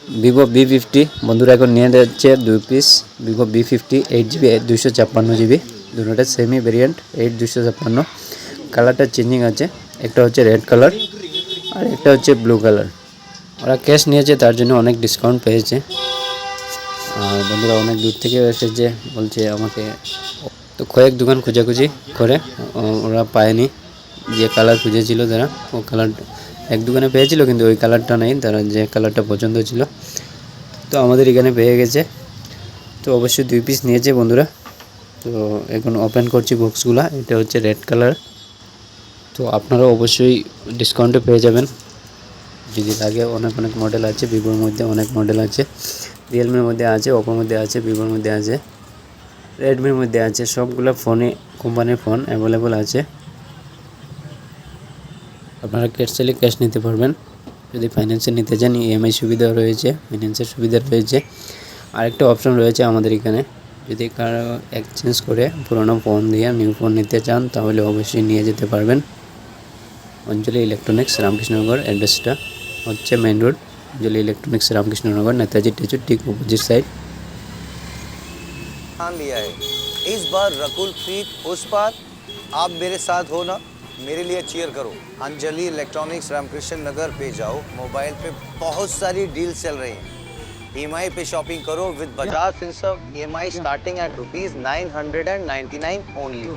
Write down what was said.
Vivo V50 বন্ধুরা এখন নিয়ে যাচ্ছে 2 piece Vivo V50 8GB 256GB, দুটোটা সেমি ভেরিয়েন্ট 8256। কালারটা চেঞ্জিং আছে, একটা হচ্ছে রেড কালার আর একটা হচ্ছে ব্লু কালার। ওরা ক্যাশ নিয়েছে তার জন্য অনেক ডিসকাউন্ট পেয়েছে। আর বন্ধুরা অনেক দূর থেকে এসেছে, বলছে আমাকে, তো কয়েক দোকান খোঁজাখুঁজি করে ওরা পায়নি। যে কালার খুঁজেছিল তারা, ও কালার এক দোকানে পেয়েছিল কিন্তু ওই কালারটা নেই, তারা যে কালারটা পছন্দ ছিল তো আমাদের এখানে পেয়ে গেছে। তো অবশ্যই 2 পিস নিয়েছে বন্ধুরা। তো এখন ওপেন করছি বক্সগুলো। এটা হচ্ছে রেড কালার। তো আপনারা অবশ্যই ডিসকাউন্টে পেয়ে যাবেন যদি লাগে। অনেক অনেক মডেল আছে, ভিভোর মধ্যে অনেক মডেল আছে, রিয়েলমির মধ্যে আছে, ওপোর মধ্যে আছে, ভিভোর মধ্যে আছে, রেডমির মধ্যে আছে। সবগুলো ফোনে কোম্পানির ফোন অ্যাভেলেবল আছে। আপনারা ক্যাশ চাইলে ক্যাশ নিতে পারবেন, যদি ফাইন্যান্সে নিতে চান EMI সুবিধা রয়েছে, ফাইন্যান্সের সুবিধা রয়েছে। আরেকটা অপশন রয়েছে আমাদের এখানে, যদি কারো এক্সচেঞ্জ করে পুরোনো ফোন দিয়ে নিউ ফোন নিতে চান তাহলে অবশ্যই নিয়ে যেতে পারবেন। অঞ্জলি ইলেকট্রনিক্স রামকৃষ্ণনগর, অ্যাড্রেসটা হচ্ছে মেন রোড অঞ্জলি ইলেকট্রনিক্স রামকৃষ্ণনগর, নেতাজি স্ট্যাচু ঠিক অপোজিট साइड। लिया है इस बार रकुल प्रीत उस पार, आप मेरे साथ हो ना, मेरे लिए चीयर करो। अंजलि इलेक्ट्रॉनिक्स रामकृष्ण नगर पे जाओ, मोबाइल पे बहुत सारी डील चल रही हैं। EMI पे शॉपिंग करो with Bajaj Finserv, EMI starting at ₹999 only.